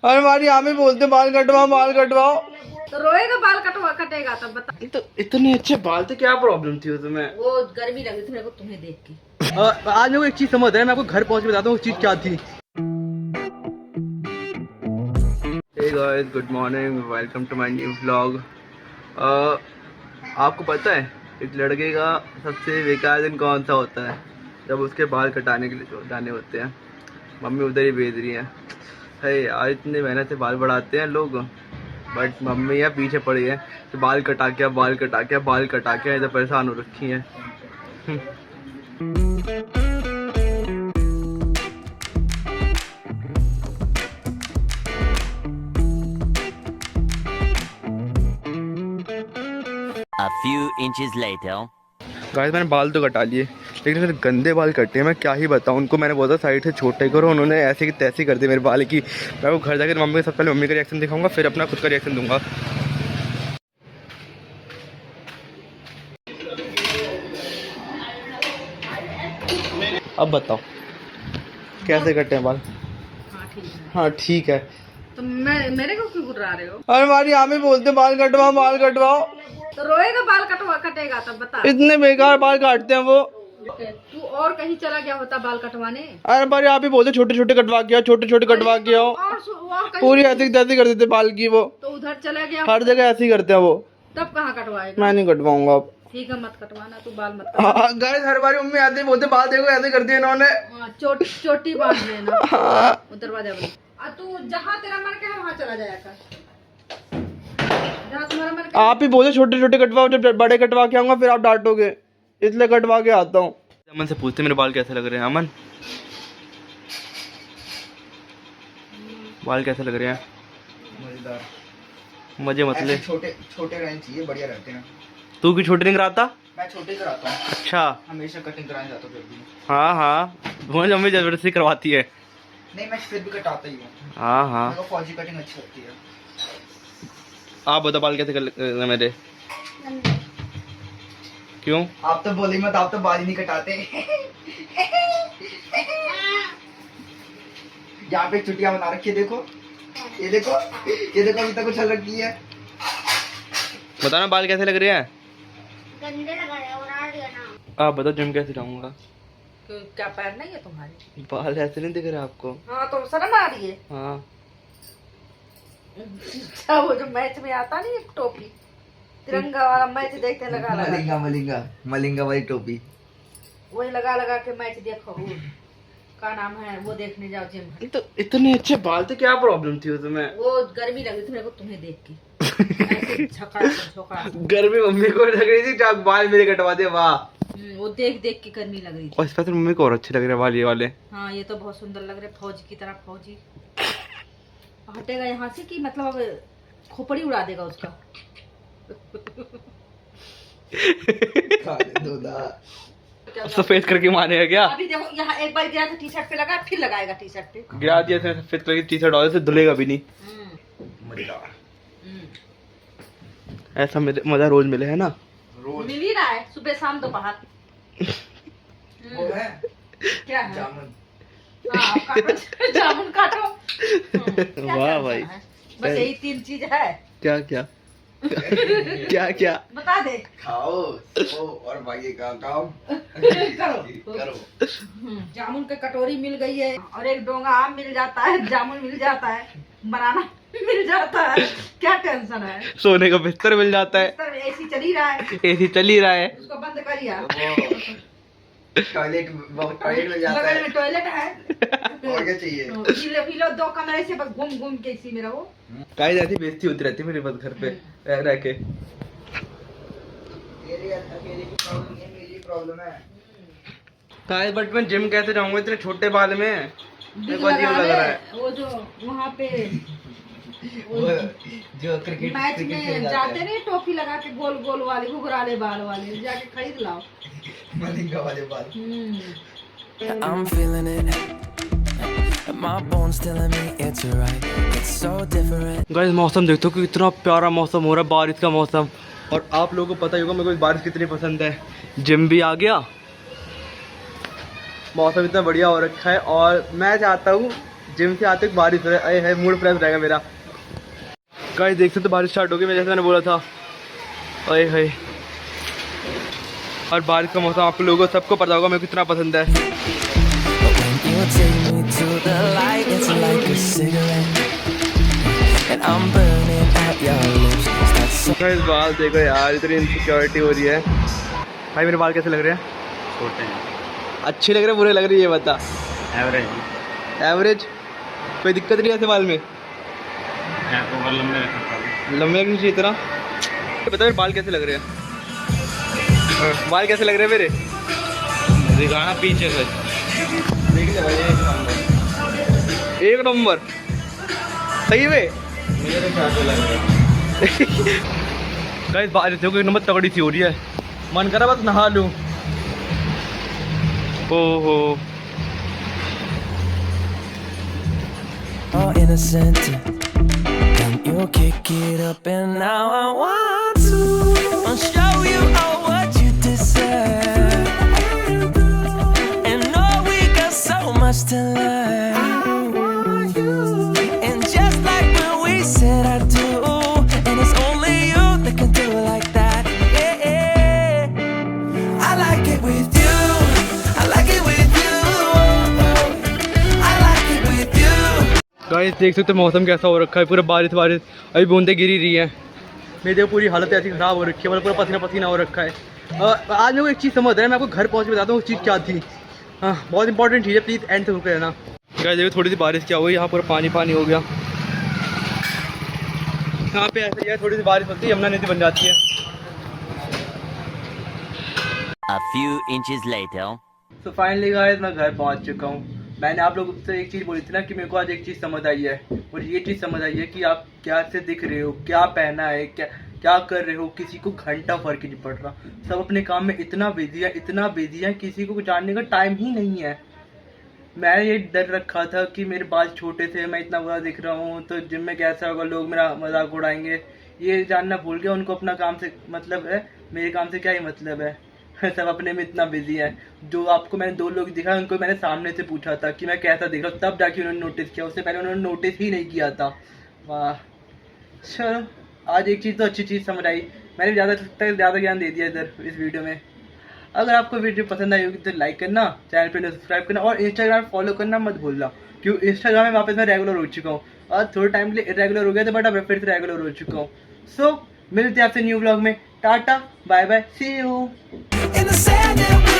अरे हमारी यहाँ भी बोलते बाल कटवाओ। तो रोएगा, बाल कटवा कटेगा तब बता। तो इतने अच्छे बाल थे, क्या प्रॉब्लम थी तुम्हें? वो गर्मी लग रही थी मेरे को तुम्हें देख के। आज मेरे को एक चीज समझ रहा है, मैं आपको घर पहुंच के बताता हूँ वो चीज क्या थी। Hey guys, good morning, welcome to my new vlog. आपको पता है एक लड़के का सबसे बेकार दिन कौन सा होता है? जब उसके बाल कटाने के लिए जाने होते हैं। मम्मी उधर ही भेज रही है। है यार, इतनी मेहनत से बाल बढ़ाते हैं लोग, बट मम्मी यहाँ पीछे पड़ी है कि बाल कटा के इधर परेशान हो रखी है। A few inches later. Guys, मैंने बाल तो कटा लिए, लेकिन फिर गंदे बाल कटे हैं। मैं क्या ही बताऊं उनको। मैंने बोला साइड से छोटे करो, उन्होंने ऐसे की तैसे कर दिए मेरे बाल की। मैं वो घर जाकर मम्मी के सबसे पहले मम्मी का रिएक्शन दिखाऊंगा, फिर अपना खुद का रिएक्शन दूंगा। अब बताओ कैसे कटे हैं बाल? हाँ ठीक है। तो मेरे को क्यों गुर्रा रहे हो? अरे हमारी यहाँ भी बोलते बाल कटवाओ। तो रोएगा, बाल कटवा कटेगा तब बता। इतने बेकार बाल काटते हैं वो। तू और कहीं चला गया होता बाल कटवाने? अरे पर आप ही बोलते छोटे छोटे कटवा के आओ। और कहीं पूरी ऐसी तैसी कर देते बाल की वो। तो उधर चला गया, हर जगह ऐसे ही करते हैं वो। तब कहाँ कटवाएगा? मैं नहीं कटवाऊंगा अब। ठीक है, मत कटवाना, तू बाल मत गाइस, हर बारी मम्मी आते ही बोलते बाल देखो ऐसे कर दिए इन्होंने। चोटी बांध लेना वो दरवाजा में। तू जहाँ तेरा मन करे वहाँ चला जाया कर। जहाँ तुम्हारा मन करे। आप ही बोले छोटे छोटे कटवाओ, जब बड़े कटवा के आऊंगा फिर आप डांटोगे, इसलिए कटवा के आता हूँ। अमन से पूछते मेरे बाल कैसे लग रहे हैं। अमन, बाल कैसे लग रहे हैं? मजेदार। मजे मत ले। छोटे छोटे रहने चाहिए, बढ़िया रहते हैं। तू क्यों छोटे नहीं कराता? मैं छोटे कराता हूँ। अच्छा। हमेशा कटिंग कराने जाता हूँ जब भी। हाँ वो मम्मी जबरदस्ती करवाती है। नहीं, मैं फिर भी कटाता ही हूँ। हाँ मेरे को फौजी कटिंग अच्छी लगती है। आप बताओ बाल कैसे कर मेरे? क्यों? आप तो बोली मत, आप तो बाल ही नहीं कटाते। यहाँ पे चुटिया बना रखी है, देखो ये देखो अभी तक उछल रखी है। बताओ ना बाल कैसे लग रहे हैं? गंदे लग रहे हैं, उड़ा दिया ना। आप बताओ, जिम कैसे जाऊंगा? क्या पैर नहीं है तुम्हारे? बाल ऐसे नहीं दिख रहे आपको? हाँ, तो शर्म आ रही है? हाँ। अच्छा, वो जो मैच में आता नहीं, एक टोपी तिरंगा वाला मैच देखते लगा मलिंगा वाली टोपी। वही लगा के मैच देखो। वो का नाम है, वो देखने जाओ जिम। तो इतने अच्छे बाल थे, क्या प्रॉब्लम थी तुम्हें? वो गर्मी लग रही थी मेरे को तुम्हें देख के। ऐसे झोंका गर्मी मम्मी को लग रही थी, जब बाल मेरे कटवा दे। वाह, वो देख के गर्मी लग रही थी। और स्पेशल मम्मी को और अच्छे लग रहे हैं बाल ये वाले। हाँ, ये तो बहुत सुंदर लग रहे, फौजी की तरह। फौजी हटेगा यहाँ से कि मतलब अब खोपड़ी उड़ा देगा उसका। सफेद करके मारेगा क्या? अभी देखो, यहाँ एक बार गिरा था टी शर्ट पे लगा, फिर लगाएगा टी शर्ट पे। गिरा दिया था सफेद कलर की टी शर्ट और से धुलेगा भी नहीं। ऐसा मजा रोज मिले है ना? मिल ही रहा है, सुबह शाम दोपहर। वो है क्या है? जामुन। हाँ, काटो, जामुन काटो। वाह भाई, बस यही 3 चीज है। क्या क्या बता दे। खाओ और भाई का काम करो। जामुन की कटोरी मिल गई है, और एक डोंगा आम मिल जाता है, जामुन मिल जाता है, बनाना मिल जाता है। क्या टेंशन है? सोने का बिस्तर मिल जाता है, एसी चल ही रहा है, उसको बंद करिए। टॉयलेट में जाता बगल है। में टॉयलेट है। और क्या चाहिए? फिलो 2 कमरे से बस घूम के इसी में रहो। काहे जाती बेइज्जती होती रहती मेरे बस घर पे रह के। मेरी अकेले की प्रॉब्लम है, मेरी प्रॉब्लम है। काहे बट मैं जिम कैसे जाऊंगा इतने छोटे बाल में? मेरे को अजीब लग रहा है। वो जो वहाँ पे जो क्रिकेट मैच में जाते नहीं, टोपी लगा के गोल गोल वाले घुघराले बाल वाले, जाके खरीद लाओ। मलिंगा वाले बाल। I'm feeling it. My bones telling me it's right. It's so different. Guys, मौसम देखो कि इतना प्यारा मौसम हो रहा है, बारिश का मौसम। और आप लोगों को पता ही होगा मेरे को बारिश कितनी पसंद है। जिम भी आ गया, मौसम इतना बढ़िया हो रखा है, और मैं चाहता हूँ जिम से आते बारिश हो रहा है, मूड फ्रेश रहेगा मेरा। गाइस देख सकते हो बारिश स्टार्ट हो गई, जैसे मैंने बोला था। अरे है, और बारिश का मौसम आप लोगों को सबको पता होगा मेरे को कितना पसंद है। You take me to the light, it's like a cigarette, and I'm burning at your lips. Start so guys बाल देखो यार, इतनी इनसिक्योरिटी हो रही है। भाई मेरे बाल कैसे लग रहे हैं? छोटे हैं, अच्छे लग रहे हैं बुरे लग रहे हैं ये बता? Average average. कोई दिक्कत नहीं है ऐसे बाल में? ओवर लंबे रख सकता हूँ। लंबे लगने चाहिए इतना। ये बता मेरे बाल कैसे लग रहे हैं? बाल कैसे लग रहे हैं मेरे? दिखाना पीछे से, देख ले भाई, एक नंबर सही में। मुझे तो क्या लग रहा है। गाइस बारिश देखो एक नंबर तगड़ी सी हो रही है, मन करा बस नहा लूं। ओहो all innocent, and you kick it up, and now I want to show you all what you deserve, and know we got so much to learn, and just like when we said I do, and it's only you that can do it like that, yeah. I like it with you, I like it with you, I like it with you. Guys देख सकते हो मौसम कैसा हो रखा है, पूरा बारिश बारिश, अभी बूंदे गिरी रही है। मेरी देखो पूरी हालत ऐसी ख़राब हो रखी है, मतलब पूरा पसीना पसीना हो रखा है। आज मेरे को एक चीज़ समझ रहा है, मैं आपको घर पहुँच के बताता हूँ वो चीज़ क्या थी। हाँ बहुत इंपॉर्टेंट चीज़ है, प्लीज़ एंड तक रुके रहना। गाइस देखो थोड़ी सी बारिश क्या हुई, यहाँ पूरा पानी पानी हो गया। यहाँ पे ऐसा ही है, थोड़ी सी बारिश होती है यमुना नदी बन जाती है। A few inches later. तो फाइनली गाइस मैं घर पहुंच चुका हूँ। मैंने आप लोगों से एक चीज़ बोली थी ना कि मेरे को आज एक चीज़ समझ आई है, और ये चीज़ समझ आई है कि आप क्या से दिख रहे हो, क्या पहना है, क्या क्या कर रहे हो, किसी को घंटा फर्क ही नहीं पड़ रहा। सब अपने काम में इतना बिजी है, इतना बिजी है, किसी को जानने का टाइम ही नहीं है। मैंने ये डर रखा था कि मेरे बाल छोटे थे, मैं इतना बुरा दिख रहा हूँ, तो जिम में कैसा होगा, लोग मेरा मजाक उड़ाएंगे। ये जानना भूल गया, उनको अपना काम से मतलब है, मेरे काम से क्या ही मतलब है। सब अपने में इतना बिजी है। जो आपको मैंने 2 लोग दिखा, उनको मैंने सामने से पूछा था कि मैं कैसा दिख रहा हूँ, तब जाके उन्होंने नोटिस किया, उससे पहले उन्होंने नोटिस ही नहीं किया था। वाह, चलो आज एक चीज़ तो अच्छी चीज़ समझ आई। मैंने ज़्यादा ज्ञान दे दिया इधर इस वीडियो में। अगर आपको वीडियो पसंद आई होगी तो लाइक करना, चैनल पर सब्सक्राइब करना, और इंस्टाग्राम फॉलो करना मत भूलना, क्योंकि इंस्टाग्राम में वापस मैं रेगुलर हो चुका हूँ। और थोड़े टाइम के लिए इरेगुलर हो गया था, बट अब फिर से रेगुलर हो चुका हूँ। सो मिलते हैं आपसे न्यू ब्लॉग में। Tata bye bye, see you. In the sand that we